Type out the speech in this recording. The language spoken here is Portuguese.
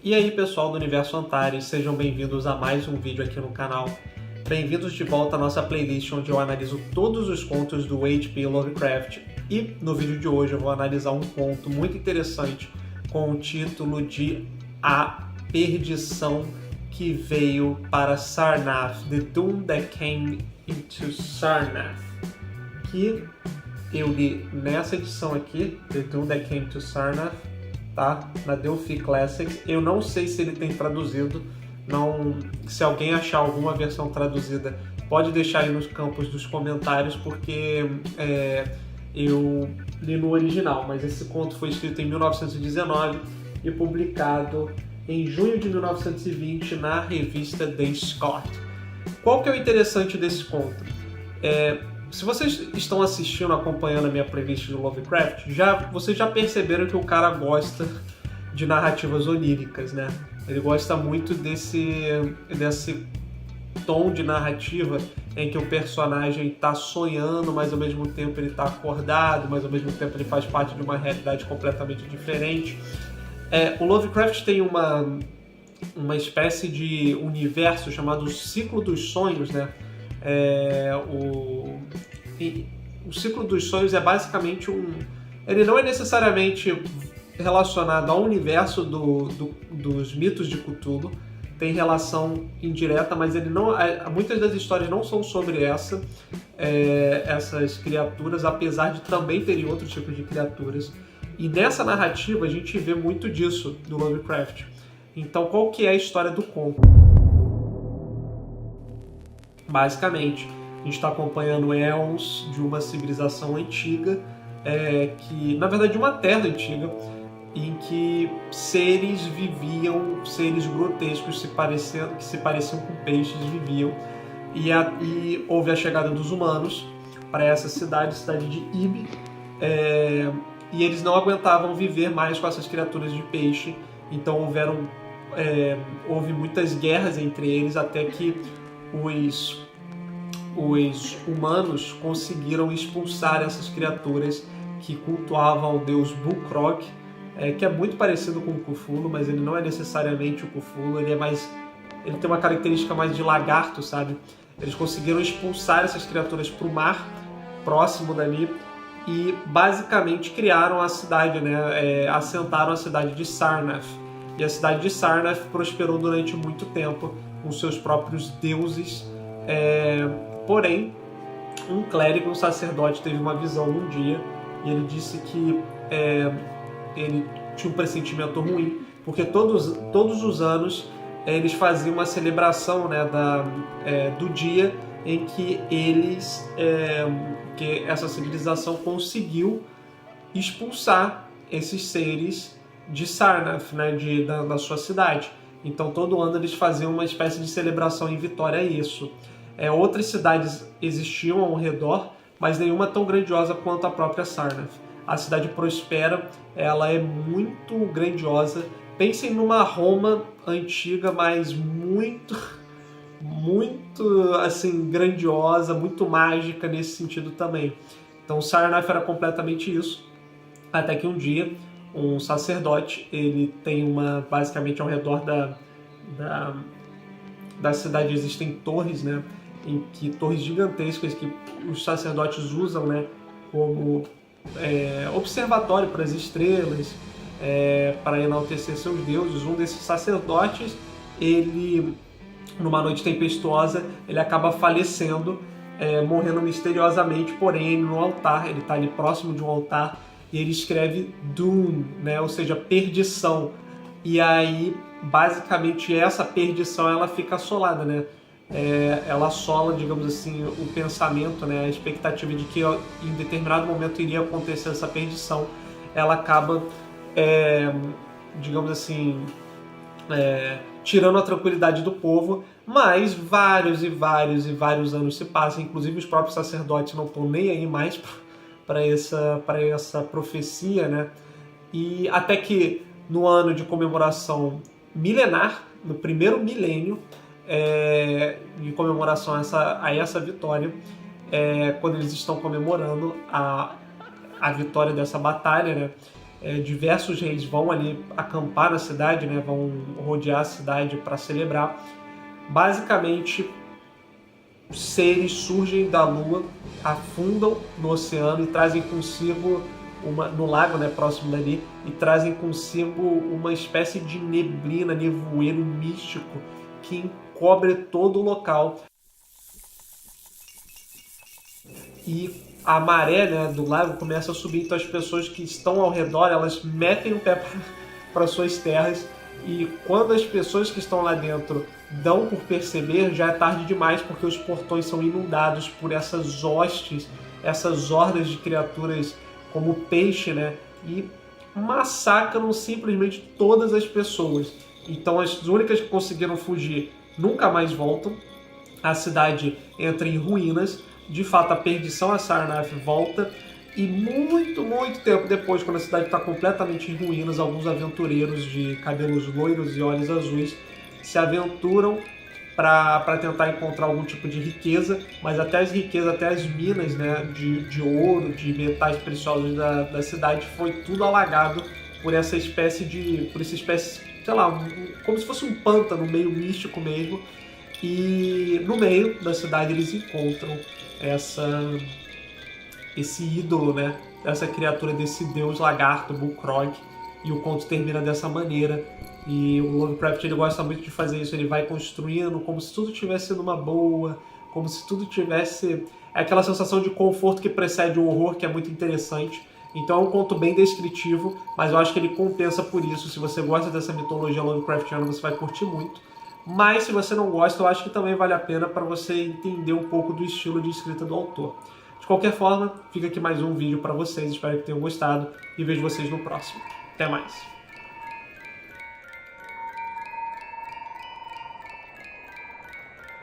E aí pessoal do Universo Antares, sejam bem-vindos a mais um vídeo aqui no canal. Bem-vindos de volta à nossa playlist onde eu analiso todos os contos do H.P. Lovecraft. E no vídeo de hoje eu vou analisar um conto muito interessante com o título de A Perdição que Veio para Sarnath, The Doom That Came into Sarnath, que eu li nessa edição aqui, The Doom That Came to Sarnath, tá? Na Delphi Classics. Eu não sei se ele tem traduzido, se alguém achar alguma versão traduzida, pode deixar aí nos campos dos comentários, porque eu li no original, mas esse conto foi escrito em 1919 e publicado em junho de 1920 na revista The Scott. Qual que é o interessante desse conto? Se vocês estão assistindo, acompanhando a minha playlist do Lovecraft, vocês já perceberam que o cara gosta de narrativas oníricas, né? Ele gosta muito desse tom de narrativa em que o personagem está sonhando, mas ao mesmo tempo ele está acordado, mas ao mesmo tempo ele faz parte de uma realidade completamente diferente. O Lovecraft tem uma espécie de universo chamado Ciclo dos Sonhos, né? O Ciclo dos Sonhos é basicamente ele não é necessariamente relacionado ao universo dos mitos de Cthulhu, tem relação indireta, mas ele não, muitas das histórias não são sobre essas criaturas, apesar de também terem outros tipos de criaturas. E nessa narrativa a gente vê muito disso do Lovecraft. Então qual que é a história do conto? Basicamente, a gente está acompanhando éons de uma civilização antiga, que na verdade de uma terra antiga, em que seres grotescos que se pareciam com peixes viviam, e houve a chegada dos humanos para essa cidade de Ib, e eles não aguentavam viver mais com essas criaturas de peixe, então houve muitas guerras entre eles, até que os humanos conseguiram expulsar essas criaturas que cultuavam o deus Bukrok, que é muito parecido com o Cthulhu, mas ele não é necessariamente o Cthulhu, ele tem uma característica mais de lagarto, sabe? Eles conseguiram expulsar essas criaturas para o mar, próximo dali, e basicamente criaram a cidade, né? Assentaram a cidade de Sarnath. E a cidade de Sarnath prosperou durante muito tempo com seus próprios deuses. Porém, um clérigo, um sacerdote, teve uma visão um dia e ele disse que ele tinha um pressentimento ruim, porque todos os anos eles faziam uma celebração, né, do dia em que que essa civilização conseguiu expulsar esses seres de Sarnath, né, da sua cidade. Então todo ano eles faziam uma espécie de celebração em vitória a isso. Outras cidades existiam ao redor, mas nenhuma tão grandiosa quanto a própria Sarnath. A cidade prospera, ela é muito grandiosa. Pensem numa Roma antiga, mas muito assim, grandiosa, muito mágica nesse sentido também. Então Sarnath era completamente isso, até que um dia um sacerdote, ele tem basicamente ao redor da cidade existem torres, né? Torres gigantescas que os sacerdotes usam, né, como observatório para as estrelas, para enaltecer seus deuses. Um desses sacerdotes, ele, numa noite tempestuosa, ele acaba falecendo, morrendo misteriosamente, porém no altar, ele está ali próximo de um altar, e ele escreve Doom, né, ou seja, perdição. E aí, basicamente, essa perdição ela fica assolada, né? Ela assola, digamos assim, o pensamento, né? A expectativa de que em determinado momento iria acontecer essa perdição, ela acaba, digamos assim, tirando a tranquilidade do povo, mas vários anos se passam, inclusive os próprios sacerdotes não estão nem aí mais para essa profecia, né? E até que no ano de comemoração milenar, no primeiro milênio, de comemoração a essa vitória, quando eles estão comemorando a vitória dessa batalha, né? diversos reis vão ali acampar na cidade, né, vão rodear a cidade para celebrar. Basicamente, seres surgem da lua, afundam no oceano e trazem consigo no lago, né, próximo dali, e trazem consigo uma espécie de neblina, nevoeiro místico que encobre todo o local. E a maré, né, do lago começa a subir, então as pessoas que estão ao redor, elas metem o pé para suas terras, e quando as pessoas que estão lá dentro dão por perceber, já é tarde demais, porque os portões são inundados por essas hostes, essas hordas de criaturas como peixe, né, e massacram simplesmente todas as pessoas. Então as únicas que conseguiram fugir nunca mais voltam, a cidade entra em ruínas. De fato, a perdição a Sarnath volta, e muito tempo depois, quando a cidade está completamente em ruínas, alguns aventureiros de cabelos loiros e olhos azuis se aventuram para tentar encontrar algum tipo de riqueza, mas até as riquezas, até as minas, né, de ouro, de metais preciosos da cidade, foi tudo alagado por essa espécie, sei lá, como se fosse um pântano meio místico mesmo. E no meio da cidade eles encontram esse ídolo, né? Essa criatura desse deus lagarto, Bullcrog, e o conto termina dessa maneira. E o Lovecraft, ele gosta muito de fazer isso, ele vai construindo como se tudo tivesse numa boa, como se tudo tivesse aquela sensação de conforto que precede o horror, que é muito interessante. Então é um conto bem descritivo, mas eu acho que ele compensa por isso. Se você gosta dessa mitologia Lovecraftiana, você vai curtir muito. Mas se você não gosta, eu acho que também vale a pena para você entender um pouco do estilo de escrita do autor. De qualquer forma, fica aqui mais um vídeo para vocês, espero que tenham gostado e vejo vocês no próximo. Até mais!